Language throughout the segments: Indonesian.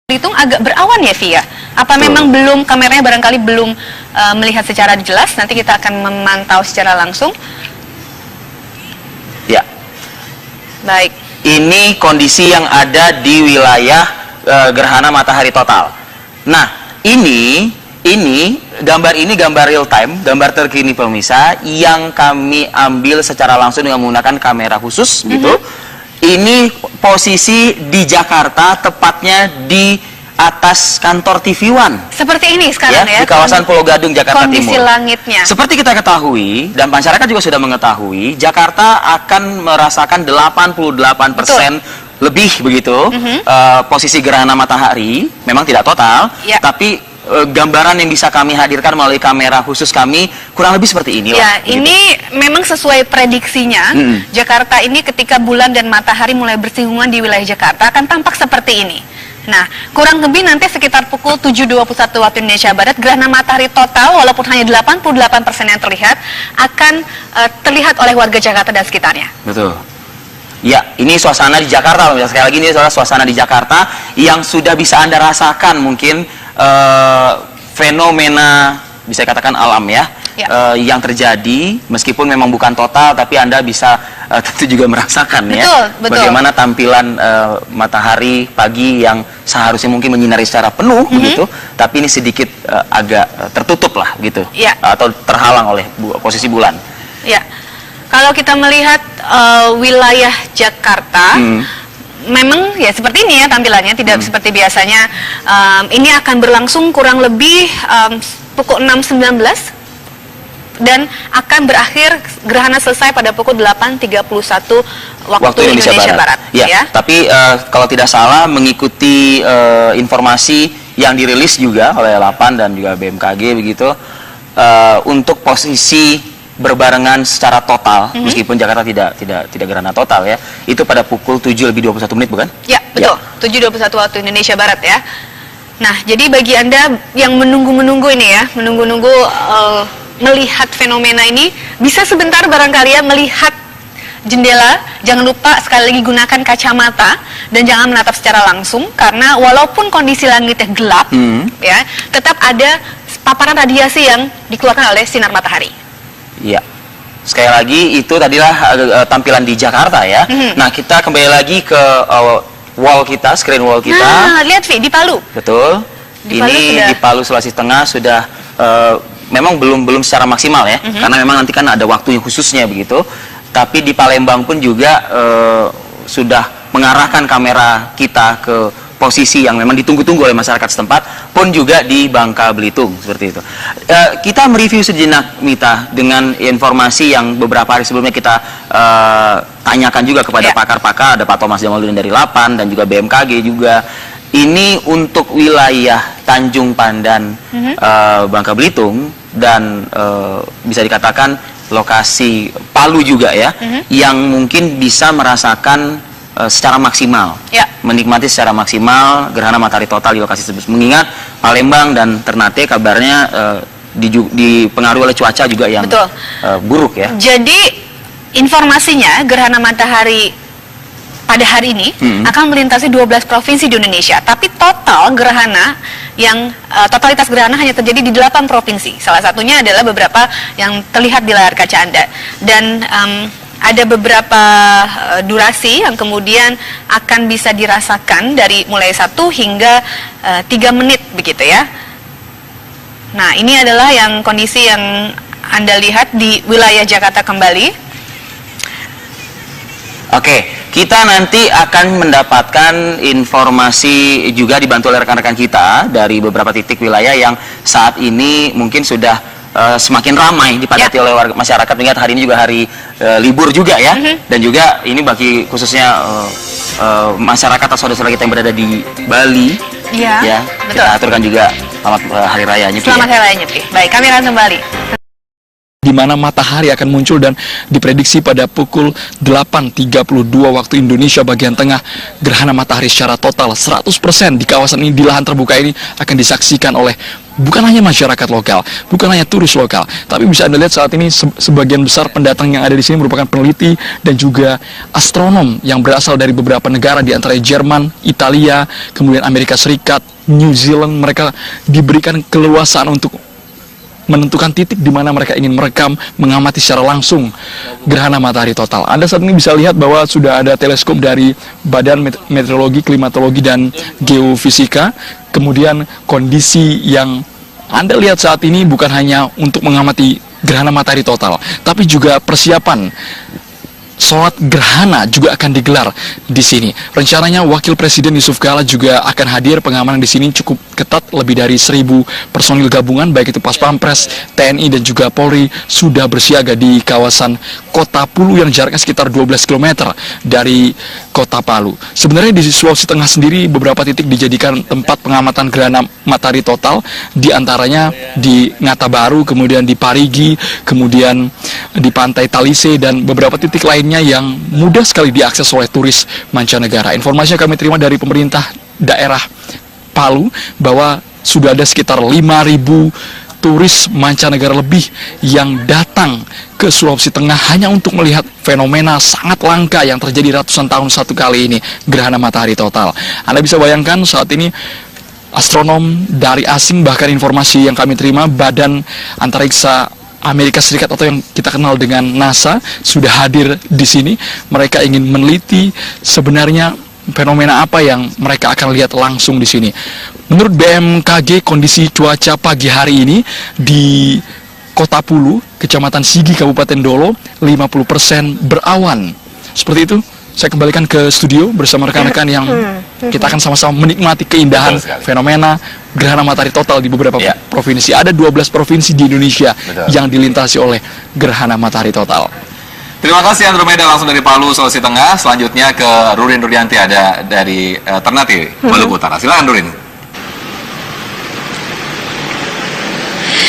Belitung agak berawan ya, Via. Apa memang belum, kameranya barangkali belum melihat secara jelas? Nanti kita akan memantau secara langsung. Ya. Baik. Ini kondisi yang ada di wilayah gerhana matahari total. Nah, ini gambar real time, gambar terkini pemirsa yang kami ambil secara langsung dengan menggunakan kamera khusus gitu. Ini posisi di Jakarta, tepatnya di atas kantor TV One. Seperti ini sekarang ya, di kawasan Pulau Gadung, Jakarta kondisi Timur. Langitnya. Seperti kita ketahui, dan masyarakat juga sudah mengetahui, Jakarta akan merasakan 88% lebih begitu posisi gerhana matahari. Memang tidak total, tapi gambaran yang bisa kami hadirkan melalui kamera khusus kami kurang lebih seperti inilah. Ya, ini memang sesuai prediksinya. Jakarta ini ketika bulan dan matahari mulai bersinggungan di wilayah Jakarta akan tampak seperti ini. Nah, kurang lebih nanti sekitar pukul 7.21 waktu Indonesia Barat, gerhana matahari total walaupun hanya 88% yang terlihat akan terlihat oleh warga Jakarta dan sekitarnya. Betul. Ya, ini suasana di Jakarta. Sekali lagi ini adalah suasana di Jakarta yang sudah bisa Anda rasakan mungkin fenomena bisa katakan alam ya, yang terjadi meskipun memang bukan total, tapi Anda bisa tentu juga merasakan bagaimana tampilan matahari pagi yang seharusnya mungkin menyinari secara penuh begitu, tapi ini sedikit agak tertutup lah gitu, atau terhalang oleh posisi bulan. Ya, kalau kita melihat wilayah Jakarta. Memang ya seperti ini ya tampilannya, tidak seperti biasanya. Ini akan berlangsung kurang lebih pukul 6.19 dan akan berakhir gerhana selesai pada pukul 8.31 waktu Indonesia Barat. Ya. Tapi kalau tidak salah mengikuti informasi yang dirilis juga oleh LAPAN dan juga BMKG begitu, untuk posisi berbarengan secara total, meskipun Jakarta tidak gerhana total ya, itu pada pukul 7.21 bukan? Ya, betul. 7.21 waktu Indonesia Barat ya. Nah, jadi bagi Anda yang menunggu-menunggu ini ya, menunggu-nunggu melihat fenomena ini, bisa sebentar barangkali ya melihat jendela. Jangan lupa sekali lagi gunakan kacamata dan jangan menatap secara langsung, karena walaupun kondisi langitnya gelap ya, tetap ada paparan radiasi yang dikeluarkan oleh sinar matahari. Iya, sekali lagi itu tadilah tampilan di Jakarta ya. Nah, kita kembali lagi ke wall kita, screen wall kita. Nah, lihat Vi, di Palu. Betul. Ini di Palu, Sulawesi Tengah sudah memang belum secara maksimal ya, karena memang nanti kan ada waktu yang khususnya begitu. Tapi di Palembang pun juga sudah mengarahkan kamera kita ke posisi yang memang ditunggu-tunggu oleh masyarakat setempat, pun juga di Bangka Belitung seperti itu. Kita mereview sejenak, Mita, dengan informasi yang beberapa hari sebelumnya kita tanyakan juga kepada pakar-pakar, ada Pak Thomas Jamaludin dari LAPAN dan juga BMKG juga. Ini untuk wilayah Tanjung Pandan, Bangka Belitung, dan bisa dikatakan lokasi Palu juga ya, yang mungkin bisa merasakan secara maksimal, menikmati secara maksimal gerhana matahari total di lokasi tersebut. Mengingat Palembang dan Ternate kabarnya dipengaruhi oleh cuaca juga yang buruk ya. Jadi informasinya gerhana matahari pada hari ini akan melintasi 12 provinsi di Indonesia, tapi total gerhana yang totalitas gerhana hanya terjadi di 8 provinsi. Salah satunya adalah beberapa yang terlihat di layar kaca Anda, dan ada beberapa durasi yang kemudian akan bisa dirasakan dari mulai 1 hingga 3 menit begitu ya. Nah, ini adalah yang kondisi yang Anda lihat di wilayah Jakarta kembali. Oke, kita nanti akan mendapatkan informasi juga dibantu oleh rekan-rekan kita dari beberapa titik wilayah yang saat ini mungkin sudah semakin ramai dipadati oleh warga masyarakat, mengingat hari ini juga hari libur juga ya, dan juga ini bagi khususnya masyarakat atau saudara-saudara kita yang berada di Bali ya, betul. Kita aturkan juga selamat hari raya Nyepi. Selamat hari raya Nyepi. Baik, kami akan kembali. Di mana matahari akan muncul dan diprediksi pada pukul 8.32 waktu Indonesia bagian tengah, gerhana matahari secara total 100% di kawasan ini, di lahan terbuka ini akan disaksikan oleh bukan hanya masyarakat lokal, bukan hanya turis lokal, tapi bisa Anda lihat saat ini sebagian besar pendatang yang ada di sini merupakan peneliti dan juga astronom yang berasal dari beberapa negara, di antara Jerman, Italia, kemudian Amerika Serikat, New Zealand. Mereka diberikan keleluasaan untuk menentukan titik di mana mereka ingin merekam, mengamati secara langsung gerhana matahari total. Anda saat ini bisa lihat bahwa sudah ada teleskop dari Badan Meteorologi, Klimatologi, dan Geofisika. Kemudian kondisi yang Anda lihat saat ini bukan hanya untuk mengamati gerhana matahari total, tapi juga persiapan sholat gerhana juga akan digelar di sini. Rencananya Wakil Presiden Yusuf Kala juga akan hadir. Pengamanan di sini cukup ketat, lebih dari 1.000 personil gabungan, baik itu Pas Pampres, TNI, dan juga Polri sudah bersiaga di kawasan Kota Pulu yang jaraknya sekitar 12 km dari Kota Palu. Sebenarnya di Sulawesi Tengah sendiri beberapa titik dijadikan tempat pengamatan gerhana matahari total, di antaranya di Ngata Baru, kemudian di Parigi, kemudian di Pantai Talise, dan beberapa titik lainnya yang mudah sekali diakses oleh turis mancanegara. Informasi yang kami terima dari pemerintah daerah Palu bahwa sudah ada sekitar 5.000 turis mancanegara lebih yang datang ke Sulawesi Tengah hanya untuk melihat fenomena sangat langka yang terjadi ratusan tahun satu kali ini, gerhana matahari total. Anda bisa bayangkan saat ini astronom dari asing, bahkan informasi yang kami terima, Badan Antariksa Amerika Serikat atau yang kita kenal dengan NASA sudah hadir di sini. Mereka ingin meneliti sebenarnya fenomena apa yang mereka akan lihat langsung di sini. Menurut BMKG, kondisi cuaca pagi hari ini di Kota Pulu, Kecamatan Sigi, Kabupaten Dolo, 50% berawan. Seperti itu. Saya kembalikan ke studio bersama rekan-rekan yang kita akan sama-sama menikmati keindahan fenomena gerhana matahari total di beberapa provinsi. Ada 12 provinsi di Indonesia yang dilintasi oleh gerhana matahari total. Terima kasih Andromeda langsung dari Palu, Sulawesi Tengah. Selanjutnya ke Rurin Rudianti, ada dari Ternate, Maluku Utara. Silakan Rurin.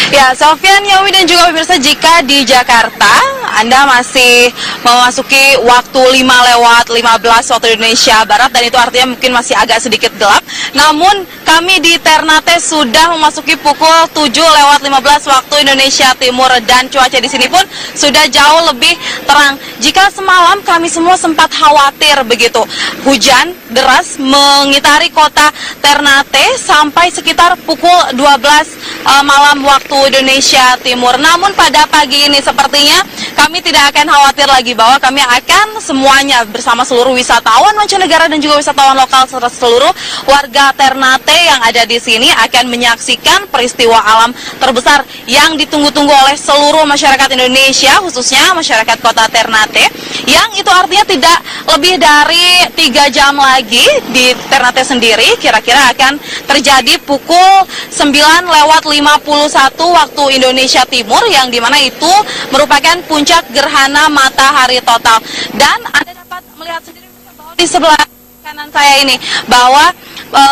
Ya, Sofian, Yawi, dan juga pemirsa, jika di Jakarta Anda masih memasuki waktu 5:15 waktu Indonesia Barat, dan itu artinya mungkin masih agak sedikit gelap. Namun kami di Ternate sudah memasuki pukul 7:15 waktu Indonesia Timur, dan cuaca di sini pun sudah jauh lebih terang. Jika semalam kami semua sempat khawatir begitu, hujan deras mengitari kota Ternate sampai sekitar pukul 12 malam waktu Indonesia Timur. Namun pada pagi ini sepertinya kami tidak akan khawatir lagi, bahwa kami akan semuanya bersama seluruh wisatawan mancanegara dan juga wisatawan lokal serta seluruh warga Ternate yang ada di sini akan menyaksikan peristiwa alam terbesar yang ditunggu-tunggu oleh seluruh masyarakat Indonesia, khususnya masyarakat kota Ternate, yang itu artinya tidak lebih dari 3 jam lagi di Ternate sendiri kira-kira akan terjadi pukul 9:51 waktu Indonesia Timur, yang dimana itu merupakan puncak gerhana matahari total. Dan Anda dapat melihat sendiri bahwa di sebelah kanan saya ini bahwa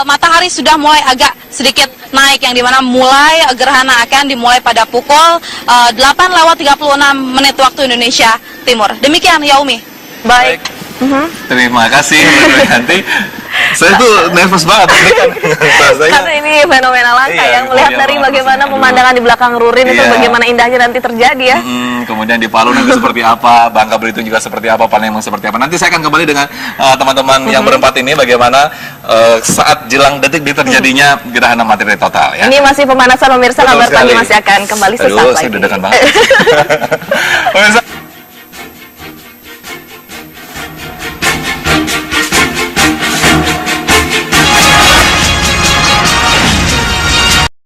matahari sudah mulai agak sedikit naik, yang dimana mulai gerhana akan dimulai pada pukul 8:36 waktu Indonesia Timur. Demikian, Yaumi. Baik. Terima kasih Rudianti. Saya tuh nervous banget kan. Karena ini fenomena langka yang melihat dari bagaimana pemandangan di belakang Rurin itu bagaimana indahnya nanti terjadi ya. Kemudian di Palu nanti seperti apa, Bangka Belitung juga seperti apa, Palembang seperti apa. Nanti saya akan kembali dengan teman-teman yang berempat ini bagaimana saat jelang detik terjadinya gerhana matahari total ya. Ini masih pemanasan pemirsa, kabar pagi masih akan kembali sesaat lagi. Saya deg-degan banget. Pemirsa,